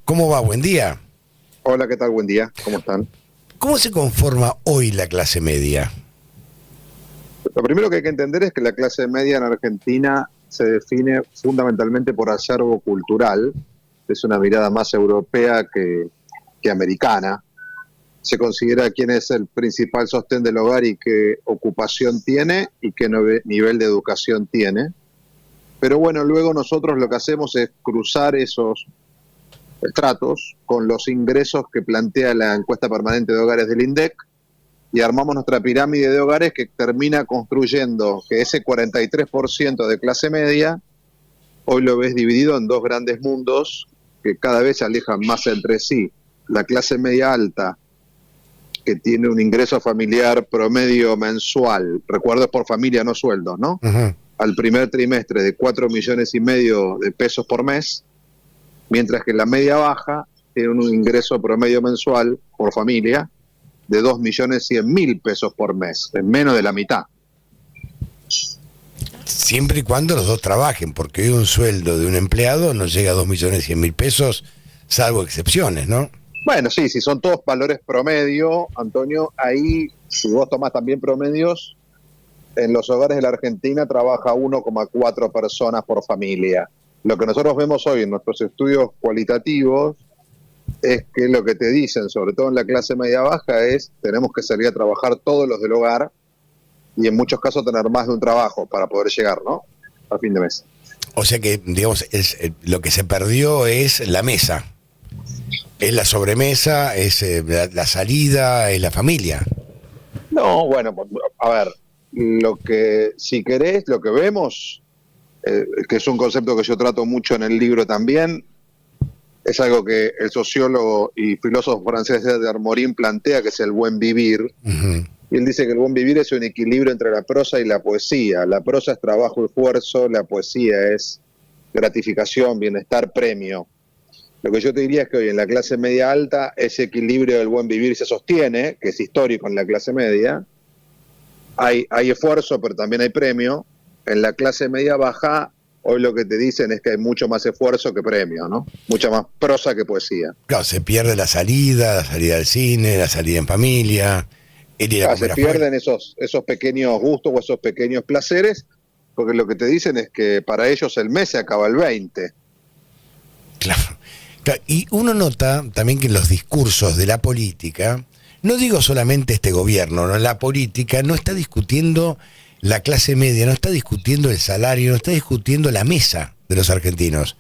¿Cómo va? Buen día. Hola, ¿qué tal? Buen día. ¿Cómo están? ¿Cómo se conforma hoy la clase media? Lo primero que hay que entender es que la clase media en Argentina se define fundamentalmente por acervo cultural. Es una mirada más europea que americana. Se considera quién es el principal sostén del hogar y qué ocupación tiene y qué nivel de educación tiene. Pero bueno, luego nosotros lo que hacemos es cruzar esos estratos con los ingresos que plantea la encuesta permanente de hogares del INDEC y armamos nuestra pirámide de hogares que termina construyendo que ese 43% de clase media hoy lo ves dividido en dos grandes mundos que cada vez se alejan más entre sí. La clase media alta, que tiene un ingreso familiar promedio mensual, recuerdo es por familia, no sueldos, ¿no? Uh-huh. Al primer trimestre de 4,5 millones de pesos por mes, mientras que la media baja tiene un ingreso promedio mensual por familia de 2,100,000 pesos por mes, en menos de la mitad. Siempre y cuando los dos trabajen, porque hoy un sueldo de un empleado no llega a 2.100.000 pesos, salvo excepciones, ¿no? Bueno, sí, si son todos valores promedio, Antonio, ahí, si vos tomás también promedios, en los hogares de la Argentina trabaja 1,4 personas por familia. Lo que nosotros vemos hoy en nuestros estudios cualitativos es que lo que te dicen, sobre todo en la clase media baja, es tenemos que salir a trabajar todos los del hogar y en muchos casos tener más de un trabajo para poder llegar, ¿no?, a fin de mes. O sea que, digamos, lo que se perdió es la mesa, es la sobremesa, es la salida, es la familia. No, bueno, a ver, lo que, si querés, lo que vemos, que es un concepto que yo trato mucho en el libro también, es algo que el sociólogo y filósofo francés de Armorin plantea, que es el buen vivir. Uh-huh. Y él dice que el buen vivir es un equilibrio entre la prosa y la poesía. La prosa es trabajo y esfuerzo, la poesía es gratificación, bienestar, premio. Lo que yo te diría es que hoy en la clase media alta ese equilibrio del buen vivir se sostiene, que es histórico en la clase media. Hay esfuerzo, pero también hay premio. En la clase media baja, hoy lo que te dicen es que hay mucho más esfuerzo que premio, ¿no? Mucha más prosa que poesía. Claro, se pierde la salida al cine, la salida en familia, el ir a comer Se afuera. pierden esos pequeños gustos o esos pequeños placeres, porque lo que te dicen es que para ellos el mes se acaba el 20. Claro. Y uno nota también que en los discursos de la política, no digo solamente este gobierno, ¿no? La política no está discutiendo la clase media, no está discutiendo el salario, no está discutiendo la mesa de los argentinos.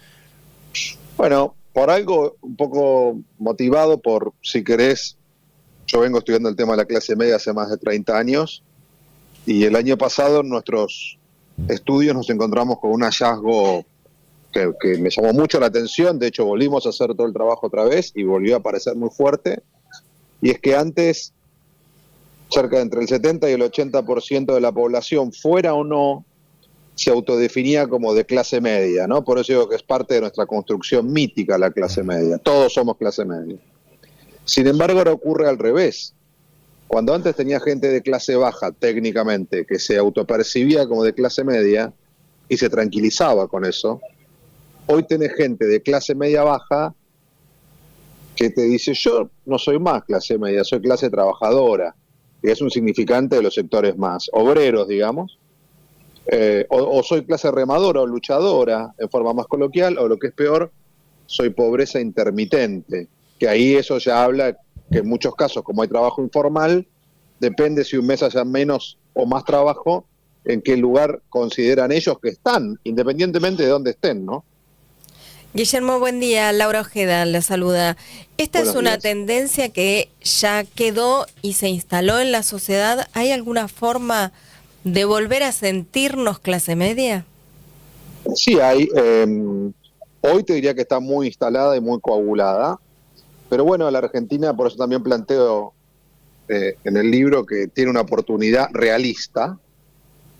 Bueno, por algo un poco motivado por, si querés, yo vengo estudiando el tema de la clase media hace más de 30 años y el año pasado en nuestros estudios nos encontramos con un hallazgo que me llamó mucho la atención. De hecho volvimos a hacer todo el trabajo otra vez y volvió a aparecer muy fuerte, y es que antes cerca de entre el 70 y el 80% de la población, fuera o no, se autodefinía como de clase media, ¿no? Por eso digo que es parte de nuestra construcción mítica la clase media. Todos somos clase media. Sin embargo, ahora ocurre al revés. Cuando antes tenía gente de clase baja, técnicamente, que se autopercibía como de clase media y se tranquilizaba con eso, hoy tenés gente de clase media baja que te dice, yo no soy más clase media, soy clase trabajadora, que es un significante de los sectores más obreros, digamos, o soy clase remadora o luchadora, en forma más coloquial, o lo que es peor, soy pobreza intermitente, que ahí eso ya habla que en muchos casos, como hay trabajo informal, depende si un mes haya menos o más trabajo, en qué lugar consideran ellos que están, independientemente de dónde estén, ¿no? Guillermo, buen día. Laura Ojeda la saluda. ¿Esta Buenos es una días. tendencia que ya quedó y se instaló en la sociedad? ¿Hay alguna forma de volver a sentirnos clase media? Sí hay. Hoy te diría que está muy instalada y muy coagulada. Pero bueno, la Argentina, por eso también planteo en el libro que tiene una oportunidad realista,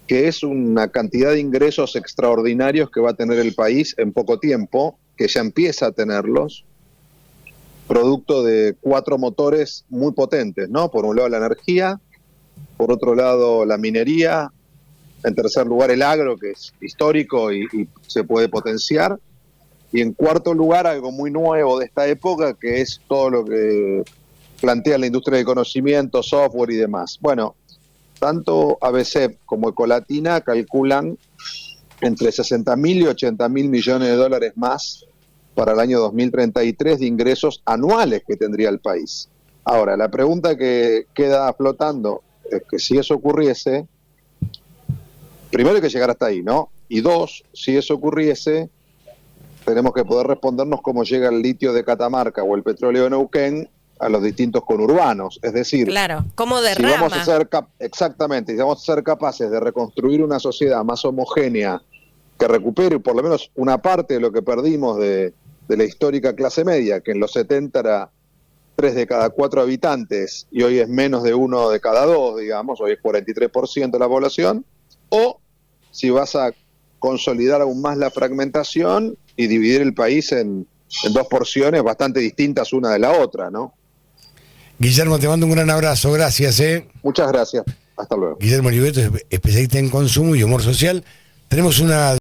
que es una cantidad de ingresos extraordinarios que va a tener el país en poco tiempo, que ya empieza a tenerlos, producto de 4 motores muy potentes, ¿no? Por un lado la energía, por otro lado la minería, en tercer lugar el agro, que es histórico y se puede potenciar, Y en cuarto lugar, algo muy nuevo de esta época, que es todo lo que plantea la industria del conocimiento, software y demás. Bueno, tanto ABC como Ecolatina calculan entre 60.000 y 80.000 millones de dólares más para el año 2033 de ingresos anuales que tendría el país. Ahora, la pregunta que queda flotando es que si eso ocurriese, primero hay que llegar hasta ahí, ¿no? Y dos, si eso ocurriese, tenemos que poder respondernos cómo llega el litio de Catamarca o el petróleo de Neuquén a los distintos conurbanos. Es decir, Claro, ¿cómo derrama? si vamos a ser exactamente, si vamos a ser capaces de reconstruir una sociedad más homogénea que recupere por lo menos una parte de lo que perdimos de la histórica clase media, que en los 70 era 3 de cada 4 habitantes y hoy es menos de 1 de cada 2, digamos, hoy es 43% de la población, o si vas a consolidar aún más la fragmentación y dividir el país en dos porciones bastante distintas una de la otra, ¿no? Guillermo, te mando un gran abrazo, gracias. Muchas gracias, hasta luego. Guillermo Oliveto, especialista en consumo y humor social. Tenemos una